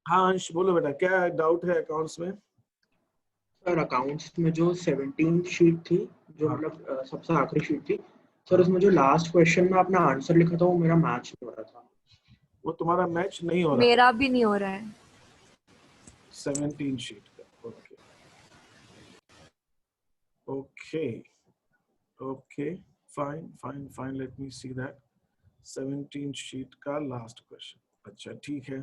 हाँ अंश बोलो बेटा, क्या डाउट है अकाउंट्स में? सर अकाउंट्स में जो 17 शीट थी, जो हाँ। मतलब सबसे आखिरी शीट थी सर, उसमें जो लास्ट क्वेश्चन में अपना आंसर लिखा था वो मेरा मैच नहीं हो रहा था। वो तुम्हारा मैच नहीं हो रहा? मेरा भी नहीं हो रहा है। 17 शीट का, okay okay okay, fine fine fine, let me see that. 17 sheet का लास्ट क्वेश्चन, अच्छा ठीक है।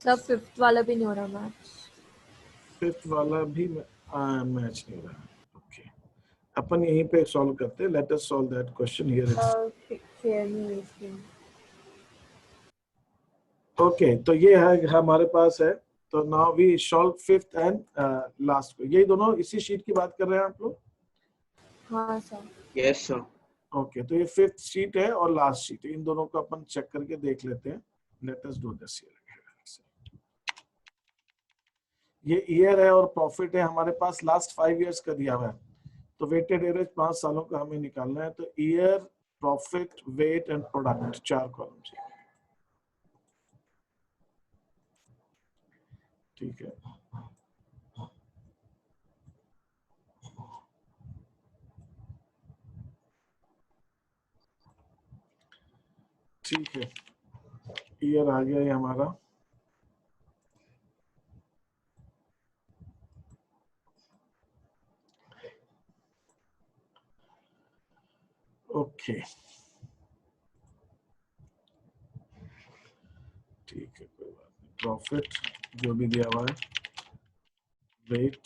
सब 5th वाला भी नहीं हो रहा मैच। 5th वाला भी मैच नहीं हो रहा, ओके। अपन यहीं पे सॉल्व करते हैं, let us solve that question here. Share नहीं इसमें। ओके, तो ये है हमारे पास है। तो now we solve 5th and last को, यही दोनों इसी शीट की बात कर रहे हैं आप लोग? हाँ सर। Yes sir. ओके, तो ये 5th शीट है और लास्ट शीट है, इन दोनों को अपन चेक करके देख लेते हैं। Let us do this here. ये ईयर है और प्रॉफिट है हमारे पास, लास्ट 5 इयर्स का दिया हुआ है। तो वेटेड एवरेज 5 सालों का हमें निकालना है। तो year, profit, weight and product, 4 column चाहिए। ठीक है, ठीक है, ईयर आ गया ये हमारा। ओके ठीक है, कोई बात नहीं। प्रॉफिट जो भी दिया हुआ है, वेट,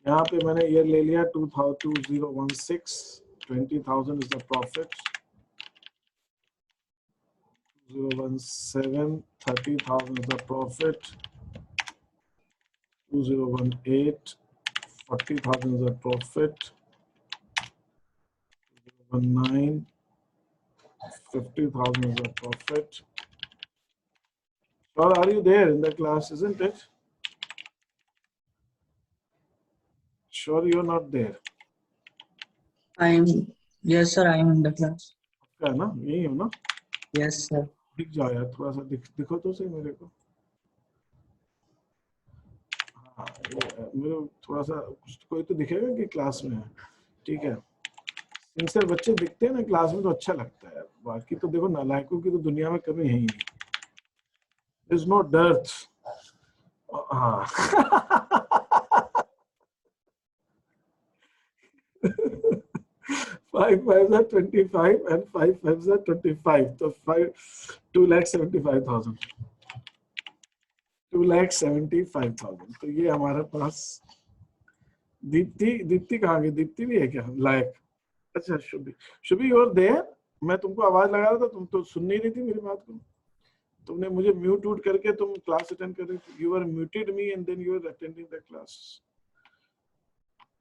यहाँ पे मैंने ईयर ले लिया 2016, 20,000 is the profit, 2017, 30,000 is the profit, 2018, 40,000 is the profit, 2019, 50,000 is the profit. Or are you there in the class, isn't it? Sure you're not there. Yes sir, I am in the class. आपका है ना, यही हो ना? Yes sir. दिख जाओ यार, थोड़ा सा दिखो तो सही मेरे को। हाँ, मेरे थोड़ा सा कोई तो दिखेगा कि क्लास में है। ठीक है, इनसे बच्चे दिखते हैं ना क्लास में तो अच्छा लगता है, बाकी तो देखो नालायकों की तो दुनिया में कमी है ही नहीं। There's no dearth. हाँ five fives are 25 and 5 fives are 25, तो 2,75,000, 2,75,000। तो ये हमारे पास दीप्ति कहाँ गई? दीप्ति भी है क्या लायक? अच्छा शुभी योर देयर। मैं तुमको आवाज लगा रहा था, तुम तो सुन नहीं रही थी मेरी बात को। तुमने मुझे म्यूट वूट करके तुम क्लास अटेंड कर रही थी। You are muted me and then you are attending the class.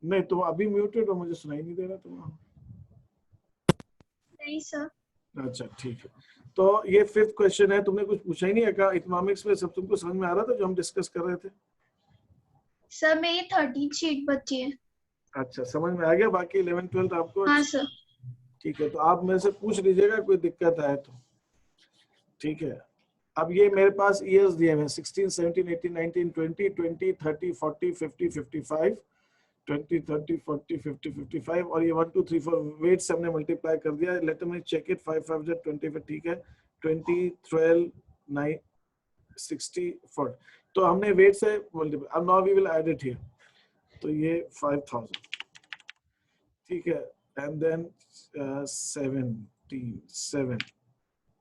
नहीं, तुम अभी म्यूटेड हो, मुझे सुनाई नहीं दे रहा तुम्हारा। नहीं सर। अच्छा ठीक है, तो ये 5th क्वेश्चन है। तुमने कुछ पूछा ही नहीं है क्या? इकोनॉमिक्स में सब तुमको समझ में आ रहा था जो हम डिस्कस कर रहे थे? सर मेरी 13 शीट बची है। अच्छा, समझ में आ गया। बाकी 11 12 आपको? हाँ सर। ठीक है, तो आप मेरे से पूछ लीजिएगा कोई दिक्कत आए तो। ठीक है, अब ये मेरे पास ईयर्स दिए हुए हैं 16, 17, 18, 19, 20, 20, 30, 40, 50, 55, 20, 30, 40, 50, 55 और ये 1 2 3 4 वेट से हमने मल्टीप्लाई कर दिया। Let me check it. 5 5 25, ठीक है, 20, 12, 9, 60, 40। तो हमने वेट से मल्टीप्लाई। अब now we will add it here. तो ये 5,000, ठीक है, एंड देन 7,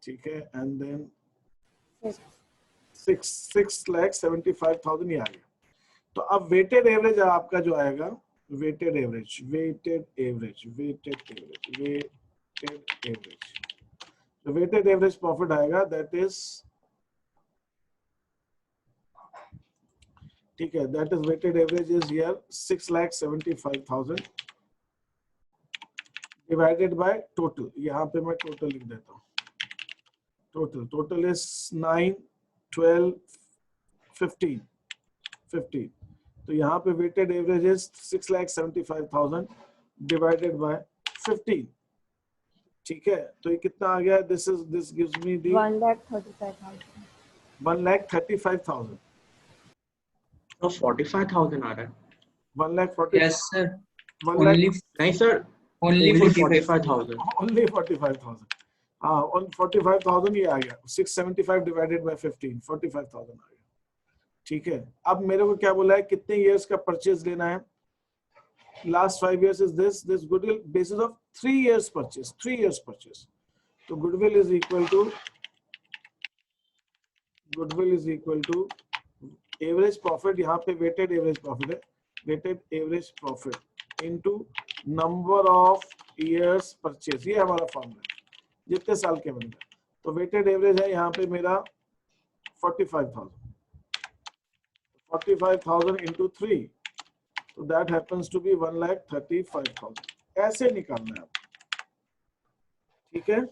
ठीक है, एंड देन 6,75,000 ये आ गया। तो अब वेटेड एवरेज आपका जो आएगा, weighted average weighted average profit आएगा, दैट इज, ठीक है, that is weighted average is here 6,75,000 divided by total. यहाँ पे मैं टोटल लिख देता हूँ। Total is 9, 12, 15। तो यहाँ पे weighted average is 6,75,000 divided by 15। ठीक है, तो ये कितना आ गया, दिस गिव्स मी दी 1,35,000. 1,35,000, तो 45,000 आ रहा है। 1,40,000, Yes, sir. 1 lakh, Only नहीं सर, only only 45,000. 45,000। only 45,000, हाँ, on 45,000 ये आ गया, 675 डिवाइडेड बाय 15, 45,000 आ गया। ठीक है, अब मेरे को क्या बोला है, कितने इयर्स का परचेज लेना है, last 5 years is this goodwill basis of 3 years purchase, 3 years purchase, तो goodwill is equal to average profit, यहाँ पे weighted average profit है, weighted average profit into number of years purchase, ये हमारा फॉर्मूला है, जितने साल के बन गए, तो weighted average है यहाँ पे मेरा 45,000, 45,000 into 3, so that happens to be 1,35,000, ऐसे निकालना है आपको। ठीक है,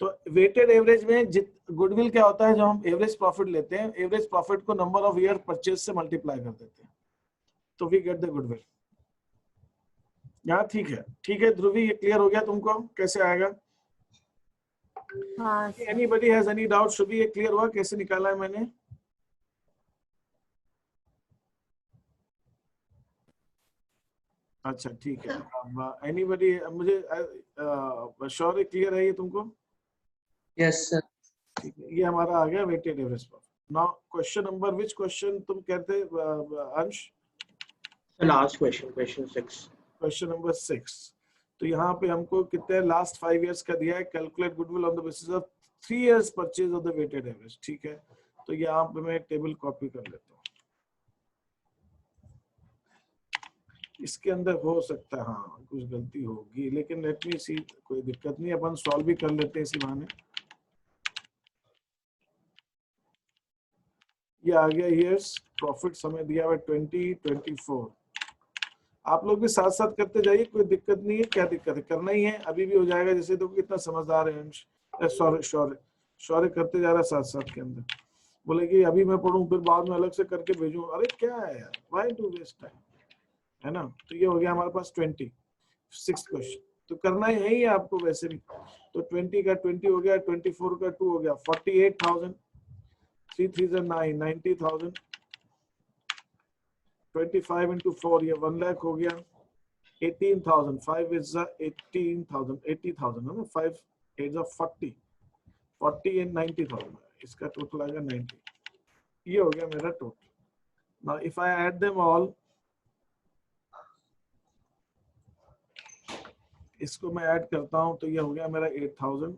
तो वेटेड एवरेज में गुडविल क्या होता है, जो हम एवरेज प्रॉफिट लेते हैं, एवरेज प्रॉफिट को नंबर ऑफ ईयर परचेज से मल्टीप्लाई कर देते हैं, तो वी गेट द गुडविल। यहाँ ठीक है ध्रुवी, ये क्लियर हो गया तुमको कैसे आएगा? हाँ sir. Anybody has any doubt? Shubhi ये क्लियर हुआ कैसे निकाला है मैंने? अच्छा ठीक है, अब एनीबॉडी, मुझे श्योर क्लियर है ये तुमको? Yes, sir. ठीक है, ये हमारा आ गया weighted average profit. Now question number, which question तुम कहते Ansh? Last question, question 6। Question number 6। तो यहाँ पे हमको कितने लास्ट 5 years का दिया है, calculate goodwill on the basis of 3 years purchase of the weighted average. ठीक है, तो यहाँ पे मैं टेबल कॉपी कर लेता हूँ, इसके अंदर हो सकता है हाँ कुछ गलती होगी, लेकिन लेट मी सी, कोई दिक्कत नहीं, अपन सॉल्व भी कर लेते हैं इसी बहाने। ये आ गया ईयर्स प्रॉफिट, समय दिया हुआ 2024। आप लोग भी साथ साथ करते जाइए, कोई दिक्कत नहीं है, क्या दिक्कत है, करना ही है, अभी भी हो जाएगा। जैसे तो कितना समझदार है अंश, शौर्य करते जा रहा है साथ साथ के अंदर, बोले कि अभी मैं पढ़ूं फिर बाद में अलग से करके भेजूं, अरे क्या है यार, व्हाई टू वेस्ट टाइम, है ना। तो ये हो गया हमारे पास 26 क्वेश्चन, तो करना है ही आपको वैसे भी। तो 20 का 20 हो गया, 24 का 2 हो गया, 48,000, 3 3 9, 90,000, 25 into 4 ये 1 लाख हो गया, 18,000, 5 is 18,000, 80,000 है ना, 5 8 40, 40 and 90,000, इसका टोटल आएगा 90। ये हो गया मेरा total. Now if I add them all, इसको मैं ऐड करता हूं तो ये हो गया मेरा 8,000,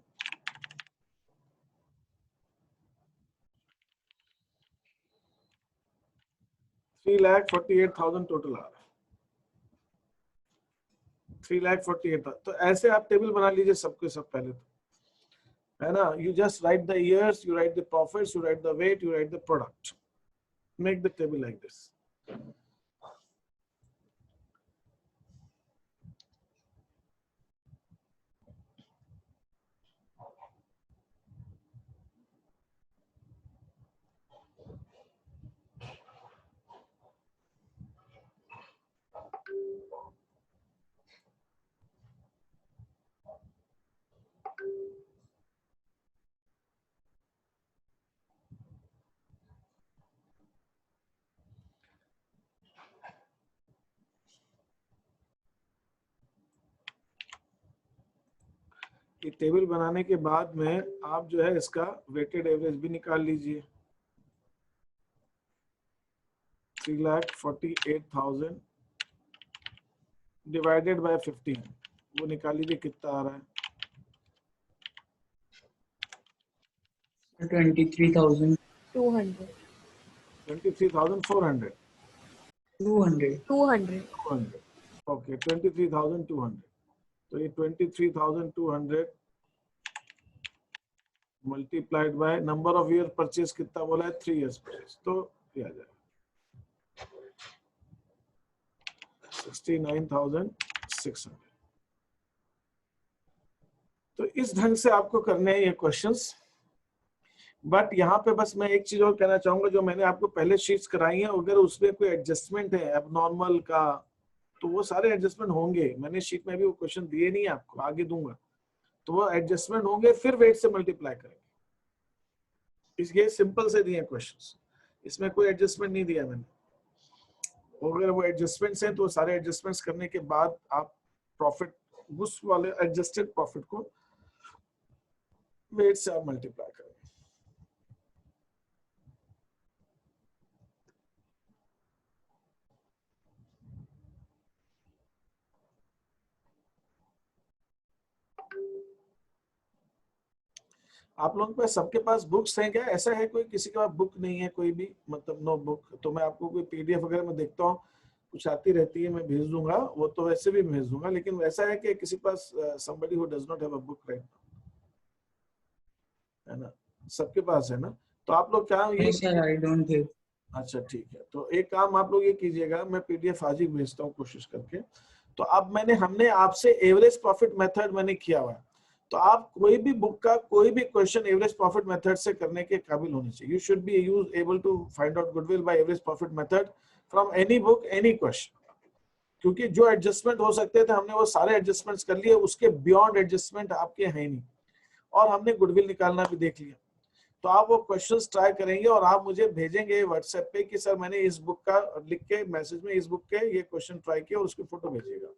3,48,000 टोटल आ रहा है, 3,48,000। तो ऐसे आप टेबल बना लीजिए सबके सब पहले तो, है ना। You just write the years, you write the profits, you write the weight, you write the product, make the table like this. ये टेबल बनाने के बाद में आप जो है इसका वेटेड एवरेज भी निकाल लीजिए, 3,48,000 डिवाइडेड बाय 15, वो निकाल लीजिए कितना आ रहा है, 23,200. 23,400, 200. ओके 23,200। तो ये 23,200 multiplied by number of year purchase कितना बोला है, 3 years परचेज, तो ये आ जाएगा 69,600। तो इस ढंग से आपको करने हैं ये क्वेश्चंस। बट यहाँ पे बस मैं एक चीज और कहना चाहूंगा, जो मैंने आपको पहले शीट्स कराई है, अगर उसमें कोई एडजस्टमेंट है एबनॉर्मल का, तो वो सारे एडजस्टमेंट होंगे। मैंने शीट में भी वो क्वेश्चन दिए नहीं, आपको आगे दूंगा, तो वो एडजस्टमेंट होंगे, फिर वेट से मल्टीप्लाई करेंगे। इसलिए सिंपल से दिए क्वेश्चंस, इसमें कोई एडजस्टमेंट नहीं दिया मैंने। अगर वो एडजस्टमेंट्स हैं तो सारे एडजस्टमेंट्स करने के बाद आप प्रॉफिट, उस वाले एडजस्टेड प्रॉफिट को वेट से आप मल्टीप्लाई करेंगे। आप लोगों के पास सबके पास बुक्स हैं क्या? ऐसा है कोई किसी के पास बुक नहीं है, कोई भी मतलब नो बुक? तो मैं आपको कोई पीडीएफ वगैरह में देखता हूँ कुछ आती रहती है, मैं भेज दूंगा, वो तो वैसे भी भेज दूंगा। लेकिन वैसा है कि किसी के पास somebody who does not have a book right now, है ना? सबके पास है ना? तो आप लोग क्या ये, No sir, I don't have. अच्छा ठीक है, तो एक काम आप लोग ये कीजिएगा, मैं पीडीएफ आज ही भेजता हूँ कोशिश करके। तो अब हमने आपसे एवरेज प्रॉफिट मेथड मैंने किया हुआ है, तो आप कोई भी बुक का कोई भी क्वेश्चन एवरेज प्रॉफिट मेथड से करने के काबिल होने चाहिए। You should be able to find out goodwill by average profit method from any book, any question. क्योंकि जो एडजस्टमेंट हो सकते थे हमने वो सारे एडजस्टमेंट्स कर लिए, उसके बियॉन्ड एडजस्टमेंट आपके हैं नहीं, और हमने गुडविल निकालना भी देख लिया। तो आप वो क्वेश्चंस ट्राई करेंगे और आप मुझे भेजेंगे व्हाट्सएप पे कि सर मैंने इस बुक का, लिख के मैसेज में इस बुक के ये क्वेश्चन ट्राई किया, और उसकी फोटो भेजिएगा।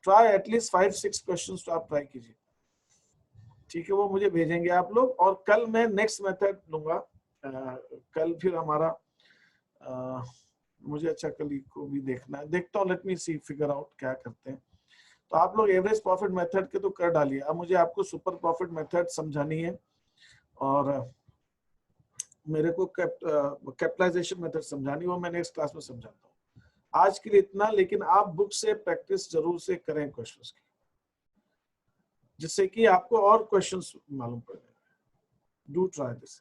ट्राई एटलीस्ट 5-6 क्वेश्चंस तो आप ट्राई कीजिए, ठीक है? वो मुझे भेजेंगे आप लोग, और कल मैं नेक्स्ट मेथड लूंगा। कल फिर हमारा मुझे अच्छा कल को भी देखना है, देखता हूँ, लेट मी सी फिगर आउट क्या करते हैं। तो आप लोग एवरेज प्रॉफिट मेथड के तो कर डालिए, अब मुझे आपको सुपर प्रॉफिट मेथड समझानी है, और मेरे को कैपिटलाइजेशन मेथड समझानी, वो मैं नेक्स्ट क्लास में समझाता हूँ। आज के लिए इतना, लेकिन आप बुक से प्रैक्टिस जरूर से करें क्वेश्चंस की, जिससे कि आपको और क्वेश्चंस मालूम पड़ जाए। Do try this.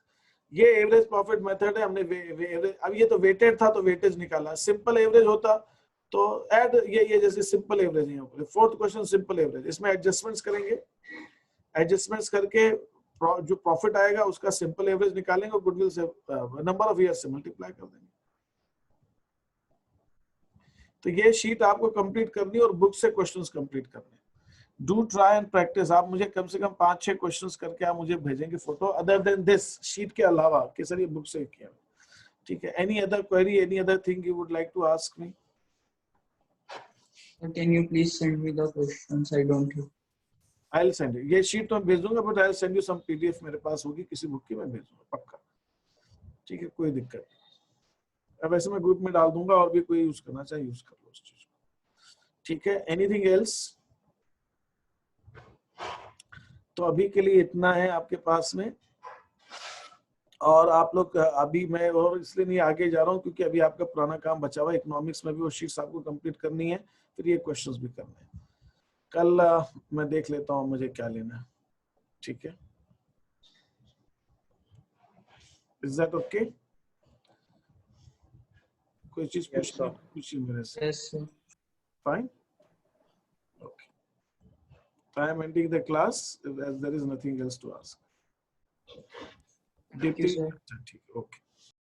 ये एवरेज प्रॉफिट मेथड है, हमने अब ये तो वेटेड था तो वेटेज निकाला। सिंपल एवरेज होता तो ऐड ये जैसे सिंपल एवरेज है। फोर्थ क्वेश्चन सिंपल एवरेज, इसमें एडजस्टमेंट्स करेंगे, एडजस्टमेंट्स करके जो प्रॉफिट आएगा उसका सिंपल एवरेज निकालेंगे और गुडविल से नंबर ऑफ ईयर्स से मल्टीप्लाई कर देंगे। तो ये शीट आपको कंप्लीट करनी है और बुक से क्वेश्चंस कंप्लीट करने। Do try and practice. आप मुझे कम से कम 5-6 क्वेश्चंस करके आप मुझे भेजेंगे photo, other than this sheet के अलावा, कि सर ये बुक से किया, ठीक है? Any other query, any other thing you would like to ask me? Can you please send me the questions? I don't have. I'll send you, ये sheet तो मैं भेज दूंगा, but I'll send you some PDF मेरे पास होगी किसी book की, मैं भेज दूंगा पक्का, ठीक है? कोई दिक्कत नहीं। अब वैसे मैं ग्रुप में डाल दूंगा, और भी कोई यूज करना चाहे यूज कर लो उस चीज को, ठीक है? Anything else? तो अभी के लिए इतना है आपके पास में, और आप लोग अभी मैं और इसलिए नहीं आगे जा रहा हूँ क्योंकि अभी आपका पुराना काम बचा हुआ है। इकोनॉमिक्स में भी वो शीट्स आपको कंप्लीट करनी है, फिर ये क्वेश्चंस भी करने हैं। कल मैं देख लेता हूँ मुझे क्या लेना है, ठीक है? Is that okay? कोई चीज पूछिए मेरे से। Yes sir. Fine, okay. I am ending the class as there is nothing else to ask. Thank you, sir. ठीक है, ओके।